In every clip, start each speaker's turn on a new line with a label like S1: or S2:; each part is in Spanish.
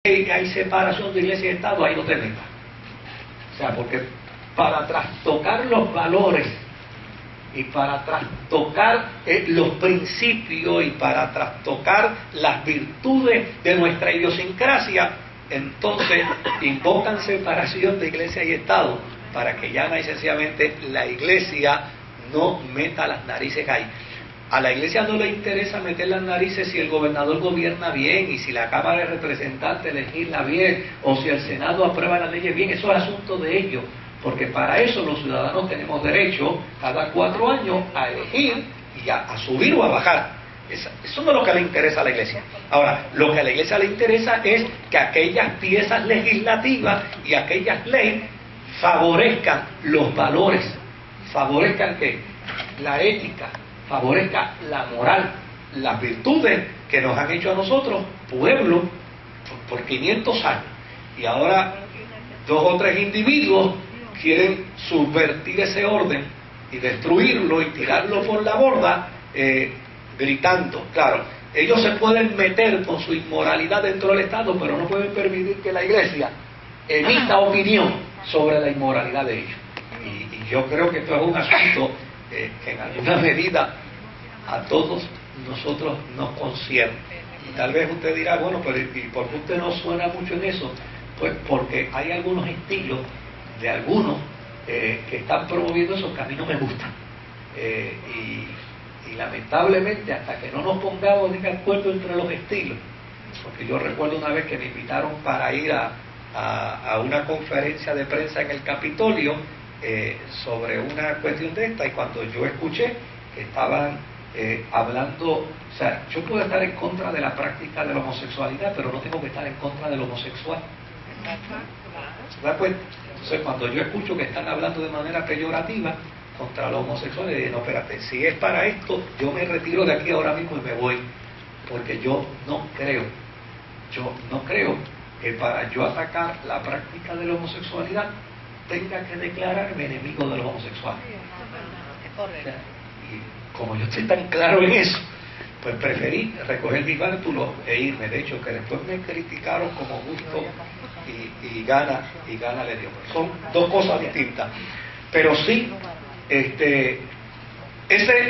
S1: hay separación de iglesia y Estado, ahí no te metas. O sea, porque para trastocar los valores y para trastocar los principios y para trastocar las virtudes de nuestra idiosincrasia, entonces invocan separación de iglesia y Estado para que llana y sencillamente la iglesia no meta las narices ahí. A la iglesia no le interesa meter las narices si el gobernador gobierna bien y si la Cámara de Representantes legisla bien o si el Senado aprueba las leyes bien. Eso es asunto de ellos, porque para eso los ciudadanos tenemos derecho cada 4 años a elegir y a subir o a bajar. Eso no es lo que le interesa a la iglesia. Ahora, lo que a la iglesia le interesa es que aquellas piezas legislativas y aquellas leyes favorezcan los valores, favorezcan ¿qué? La ética, favorezca la moral, las virtudes que nos han hecho a nosotros, pueblo, por 500 años. Y ahora 2 o 3 individuos quieren subvertir ese orden y destruirlo y tirarlo por la borda, gritando. Claro, ellos se pueden meter con su inmoralidad dentro del Estado, pero no pueden permitir que la iglesia emita opinión sobre la inmoralidad de ellos. Y yo creo que esto es un asunto que en alguna medida a todos nosotros nos concierne. Y tal vez usted dirá, bueno, pero ¿y por qué usted no suena mucho en eso? Pues porque hay algunos estilos de algunos que están promoviendo esos que a mí no me gustan. Y lamentablemente, hasta que no nos pongamos de acuerdo entre los estilos, porque yo recuerdo una vez que me invitaron para ir a una conferencia de prensa en el Capitolio sobre una cuestión de esta, y cuando yo escuché que estaban hablando, o sea, yo puedo estar en contra de la práctica de la homosexualidad, pero no tengo que estar en contra del homosexual. ¿Se da cuenta? Entonces, cuando yo escucho que están hablando de manera peyorativa contra los homosexuales, digo, no, espérate, si es para esto, yo me retiro de aquí ahora mismo y me voy, porque yo no creo que para yo atacar la práctica de la homosexualidad tenga que declararme enemigo de los homosexuales. O sea, y como yo estoy tan claro en eso, pues preferí recoger mi bártulo e irme. De hecho, que después me criticaron como gusto y gana le dio. Son 2 cosas distintas. Pero sí, ese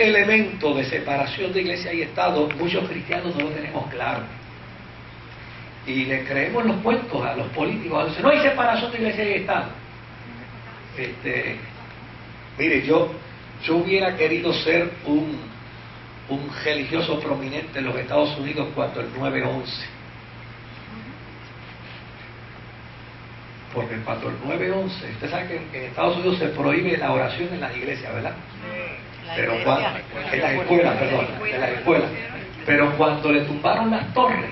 S1: elemento de separación de iglesia y Estado, muchos cristianos no lo tenemos claro. Y le creemos los cuentos a los políticos. Dicen, no hay separación de iglesia y Estado. Mire, yo hubiera querido ser un religioso prominente en los Estados Unidos cuando el 9/11. Porque cuando el 9/11, usted sabe que en Estados Unidos se prohíbe la oración en las iglesias, ¿verdad? Pero cuando, en las escuelas, perdón, en las escuelas. Pero cuando le tumbaron las torres,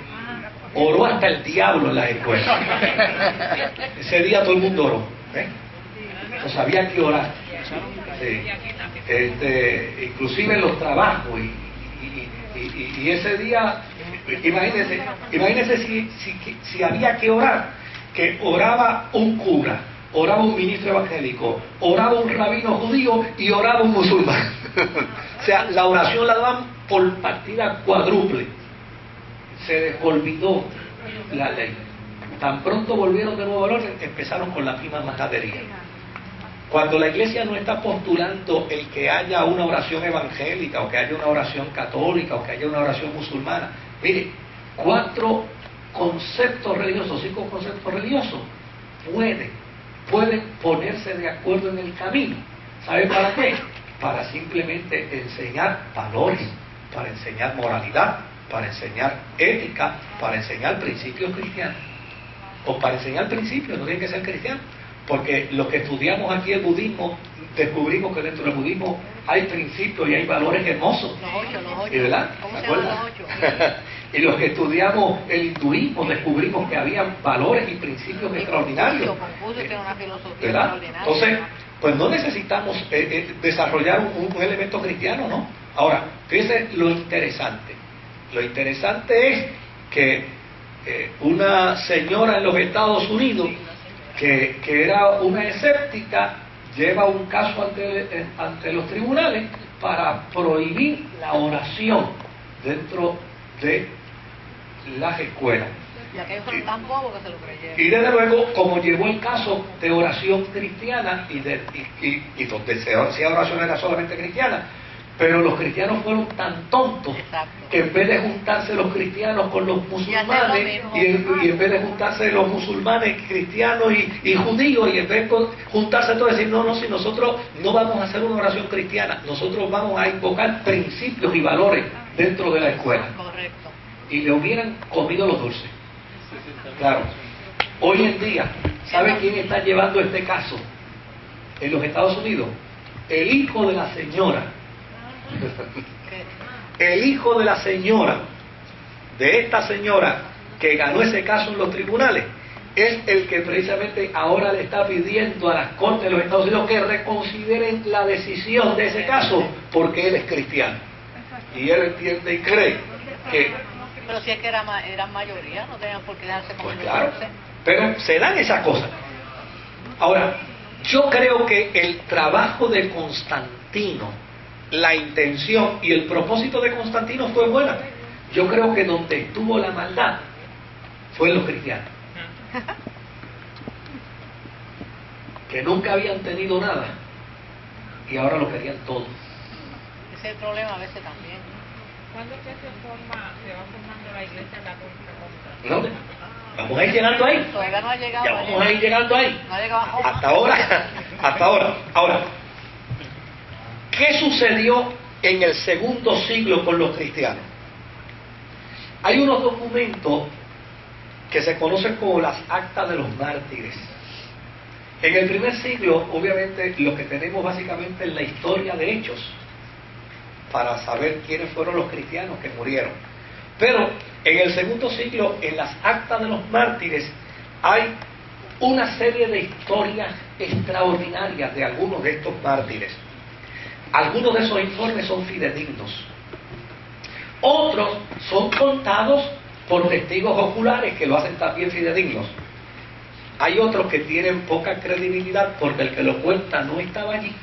S1: oró hasta el diablo en las escuelas. Ese día todo el mundo oró, ¿eh? O sea, había que orar. Sí. Inclusive en los trabajos y ese día, imagínense si había que orar, que oraba un cura, oraba un ministro evangélico, oraba un rabino judío y oraba un musulmán. O sea, la oración la daban por partida cuádruple. Se les olvidó la ley. Tan pronto volvieron de nuevo al orden, empezaron con la misma majadería. Cuando la iglesia no está postulando el que haya una oración evangélica o que haya una oración católica o que haya una oración musulmana, mire, 4 conceptos religiosos, 5 conceptos religiosos pueden ponerse de acuerdo en el camino. ¿Sabe para qué? Para simplemente enseñar valores, para enseñar moralidad, para enseñar ética, para enseñar principios cristianos. O para enseñar principios, no tienen que ser cristianos. Porque los que estudiamos aquí el budismo, descubrimos que dentro del budismo hay principios y hay valores hermosos. ¿Y verdad? ¿Se acuerdan? Y los que estudiamos el hinduismo, descubrimos que había valores y principios extraordinarios. ¿Verdad? Entonces, pues no necesitamos desarrollar un elemento cristiano, ¿no? Ahora, fíjense lo interesante. Lo interesante es que una señora en los Estados Unidos que era una escéptica lleva un caso ante los tribunales para prohibir la oración dentro de las escuelas.
S2: Y aquellos fueron tan bobos que se lo creyeron.
S1: Y desde luego, como llegó el caso de oración cristiana, y donde se hacía oración era solamente cristiana, pero los cristianos fueron tan tontos que en vez de juntarse los cristianos con los musulmanes, y en vez de juntarse los musulmanes, cristianos y judíos, y en vez de juntarse todos, decir, no, si nosotros no vamos a hacer una oración cristiana, nosotros vamos a invocar principios y valores dentro de la escuela.
S2: Correcto.
S1: Y le hubieran comido los dulces. Claro. Hoy en día, ¿sabe quién está llevando este caso en los Estados Unidos? El hijo de la señora. El hijo de la señora, de esta señora que ganó ese caso en los tribunales, es el que precisamente ahora le está pidiendo a las cortes de los Estados Unidos que reconsideren la decisión de ese caso, porque él es cristiano. Y él entiende y cree que...
S2: Pero si es que eran mayoría, no tenían por qué dejarse comer.
S1: Pues claro, pero se dan esas cosas. Ahora, yo creo que el trabajo de Constantino, la intención y el propósito de Constantino fue buena. Yo creo que donde estuvo la maldad fue en los cristianos, que nunca habían tenido nada y ahora lo querían todo.
S2: Ese es el problema a veces también.
S3: ¿Cuándo es que se va formando la iglesia en la contra?
S1: ¿No? Vamos a ir llegando ahí.
S2: Todavía no ha llegado.
S1: Ya vamos a ir llegando ahí.
S2: No ha llegado a Roma.
S1: Hasta ahora. Ahora, ¿qué sucedió en el segundo siglo con los cristianos? Hay unos documentos que se conocen como las actas de los mártires. En el primer siglo, obviamente, lo que tenemos básicamente es la historia de Hechos, para saber quiénes fueron los cristianos que murieron. Pero en el segundo siglo, en las actas de los mártires, hay una serie de historias extraordinarias de algunos de estos mártires. Algunos de esos informes son fidedignos. Otros son contados por testigos oculares que lo hacen también fidedignos. Hay otros que tienen poca credibilidad porque el que lo cuenta no estaba allí.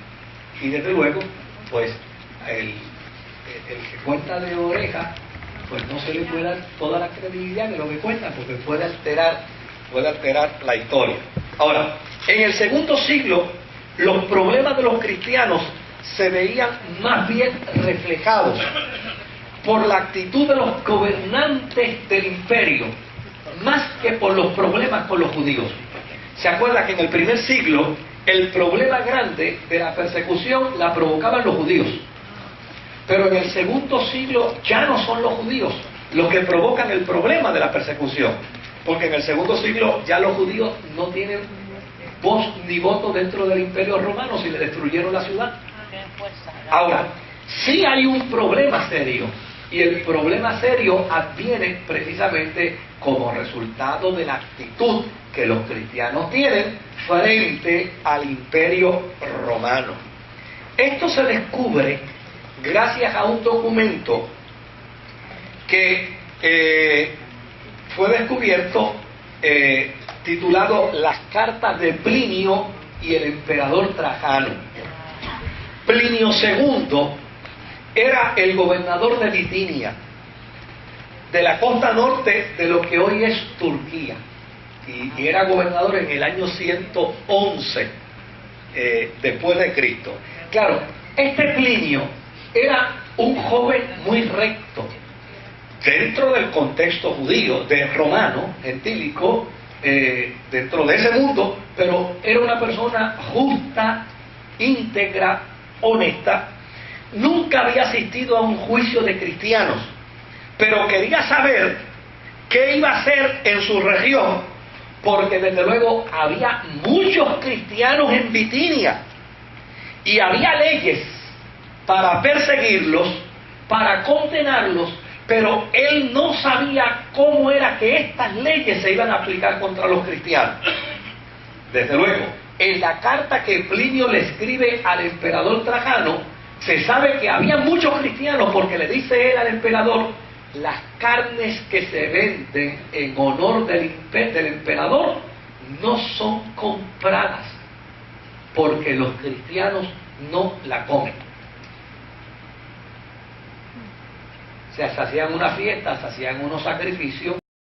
S1: Y desde luego, pues, el que cuenta de oreja, pues no se le puede dar toda la credibilidad de lo que cuenta, porque puede alterar la historia. Ahora, en el segundo siglo, los problemas de los cristianos se veían más bien reflejados por la actitud de los gobernantes del imperio, más que por los problemas con los judíos. ¿Se acuerda que en el primer siglo el problema grande de la persecución la provocaban los judíos? Pero en el segundo siglo ya no son los judíos los que provocan el problema de la persecución, porque en el segundo siglo ya los judíos no tienen voz ni voto dentro del imperio romano si le destruyeron la ciudad. Ahora, sí hay un problema serio, y el problema serio adviene precisamente como resultado de la actitud que los cristianos tienen frente al imperio romano. Esto se descubre gracias a un documento que fue descubierto titulado Las cartas de Plinio y el emperador Trajano. Plinio II era el gobernador de Bitinia, de la costa norte de lo que hoy es Turquía, y era gobernador en el año 111 después de Cristo. Claro, este Plinio era un joven muy recto dentro del contexto judío, romano, gentílico, dentro de ese mundo, pero era una persona justa, íntegra, honesta. Nunca había asistido a un juicio de cristianos, pero quería saber qué iba a hacer en su región, porque desde luego había muchos cristianos en Bitinia y había leyes para perseguirlos, para condenarlos, pero él no sabía cómo era que estas leyes se iban a aplicar contra los cristianos. Desde luego, en la carta que Plinio le escribe al emperador Trajano, se sabe que había muchos cristianos, porque le dice él al emperador: las carnes que se venden en honor del emperador no son compradas, porque los cristianos no la comen. O sea, se hacían una fiesta, se hacían unos sacrificios